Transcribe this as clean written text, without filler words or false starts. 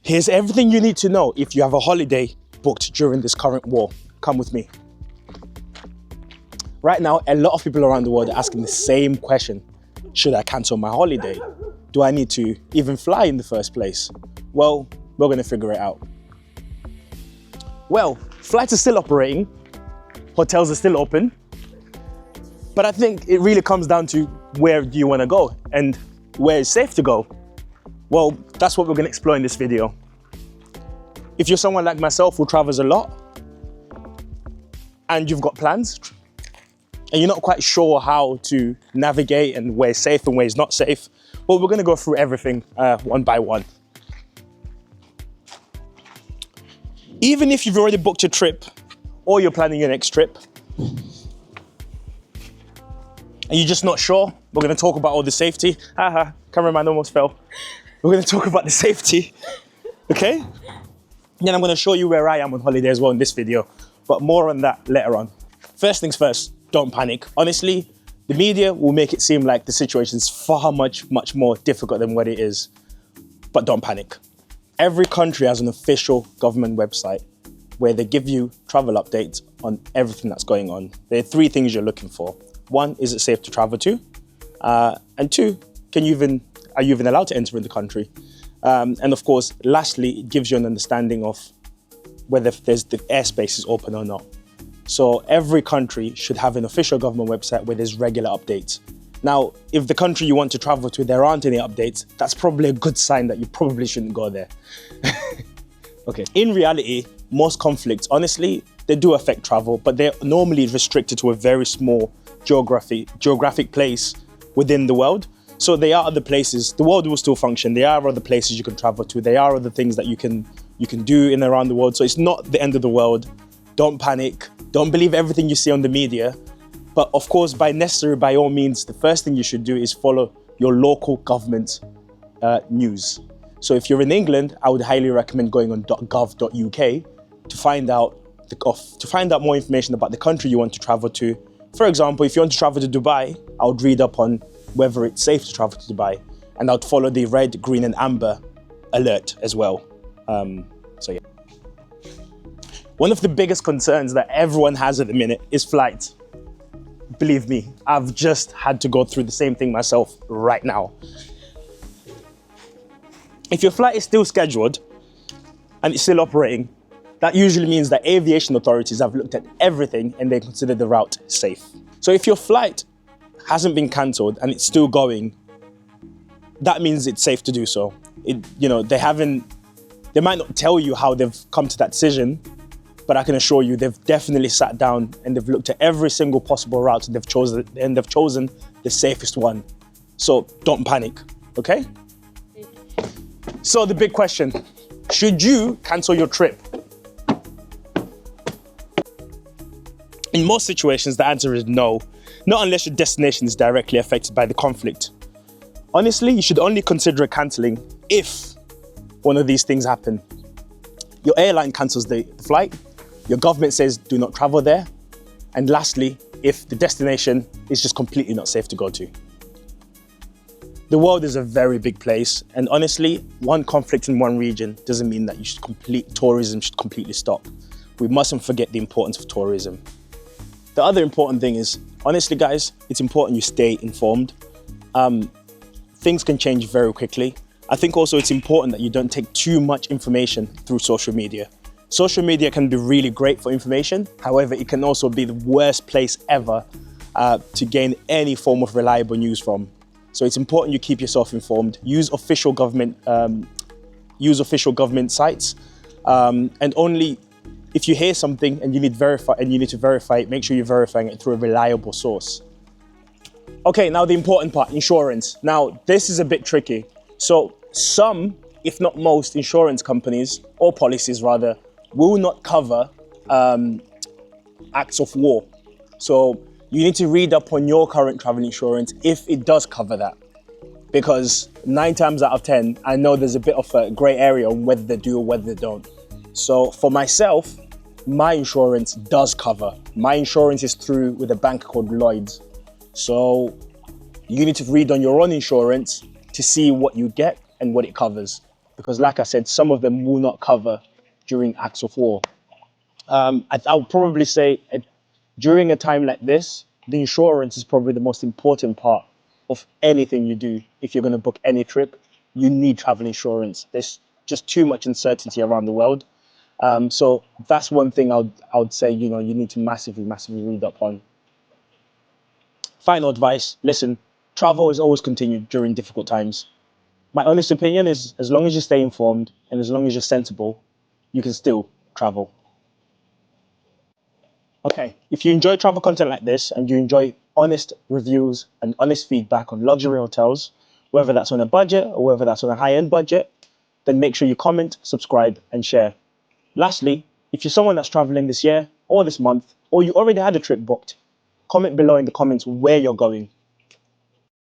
Here's everything you need to know if you have a holiday booked during this current war. Come with me. Right now, a lot of people around the world are asking the same question. Should I cancel my holiday? Do I need to even fly in the first place? Well, we're going to figure it out. Well, flights are still operating, hotels are still open, but I think it really comes down to where do you want to go and where is safe to go. Well, that's what we're going to explore in this video. If you're someone like myself who travels a lot and you've got plans and you're not quite sure how to navigate and where is safe and where is not safe, well, we're going to go through everything one by one. Even if you've already booked a trip or you're planning your next trip and you're just not sure, we're going to talk about all the safety. Cameraman almost fell. We're going to talk about the safety, okay? Then I'm going to show you where I am on holiday as well in this video, but more on that later on. First things first, don't panic. Honestly, the media will make it seem like the situation is far much more difficult than what it is, but don't panic. Every country has an official government website where they give you travel updates on everything that's going on. There are three things you're looking for. One, is it safe to travel to? And two, are you even allowed to enter in the country? And of course, lastly, it gives you an understanding of whether the airspace is open or not. So every country should have an official government website where there's regular updates. Now, if the country you want to travel to, there aren't any updates, that's probably a good sign that you probably shouldn't go there. Okay. In reality, most conflicts, honestly, they do affect travel, but they're normally restricted to a very small geographic place within the world. So there are other places, the world will still function. There are other places you can travel to. There are other things that you can do in and around the world. So it's not the end of the world. Don't panic. Don't believe everything you see on the media. But of course, by all means, the first thing you should do is follow your local government news. So if you're in England, I would highly recommend going on .gov.uk to find out more information about the country you want to travel to. For example, if you want to travel to Dubai, I would read up on whether it's safe to travel to Dubai, and I would follow the red, green, and amber alert as well. So yeah. One of the biggest concerns that everyone has at the minute is flights. Believe me, I've just had to go through the same thing myself right now. If your flight is still scheduled and it's still operating, that usually means that aviation authorities have looked at everything and they consider the route safe. So if your flight hasn't been cancelled and it's still going, that means it's safe to do so. They might not tell you how they've come to that decision, but I can assure you they've definitely sat down and they've looked at every single possible route and they've chosen the safest one. So don't panic, okay? So the big question, should you cancel your trip? In most situations, the answer is no, not unless your destination is directly affected by the conflict. Honestly, you should only consider cancelling if one of these things happen. Your airline cancels the flight, your government says do not travel there, and lastly, if the destination is just completely not safe to go to. The world is a very big place, and honestly, one conflict in one region doesn't mean that tourism should completely stop. We mustn't forget the importance of tourism. The other important thing is, honestly guys, it's important you stay informed. Things can change very quickly. I think also it's important that you don't take too much information through social media. Social media can be really great for information. However, it can also be the worst place ever to gain any form of reliable news from. So it's important you keep yourself informed. Use official government sites, and only if you hear something and you need to verify it, make sure you're verifying it through a reliable source. Okay, now the important part, insurance. Now, this is a bit tricky. So some, if not most, insurance companies, or policies rather, will not cover acts of war. So you need to read up on your current travel insurance if it does cover that. Because 9 times out of 10, I know there's a bit of a grey area on whether they do or whether they don't. So for myself, my insurance does cover. My insurance is through with a bank called Lloyd's. So you need to read on your own insurance to see what you get and what it covers. because like I said, some of them will not cover during acts of war. I would probably say during a time like this, the insurance is probably the most important part of anything you do. If you're going to book any trip, you need travel insurance. There's just too much uncertainty around the world. So that's one thing I would say, you need to massively read up on. Final advice, listen, travel is always continued during difficult times. My honest opinion is as long as you stay informed and as long as you're sensible, you can still travel. Okay, if you enjoy travel content like this and you enjoy honest reviews and honest feedback on luxury hotels, whether that's on a budget or whether that's on a high-end budget, then make sure you comment, subscribe, and share. Lastly, if you're someone that's traveling this year or this month, or you already had a trip booked, comment below in the comments where you're going.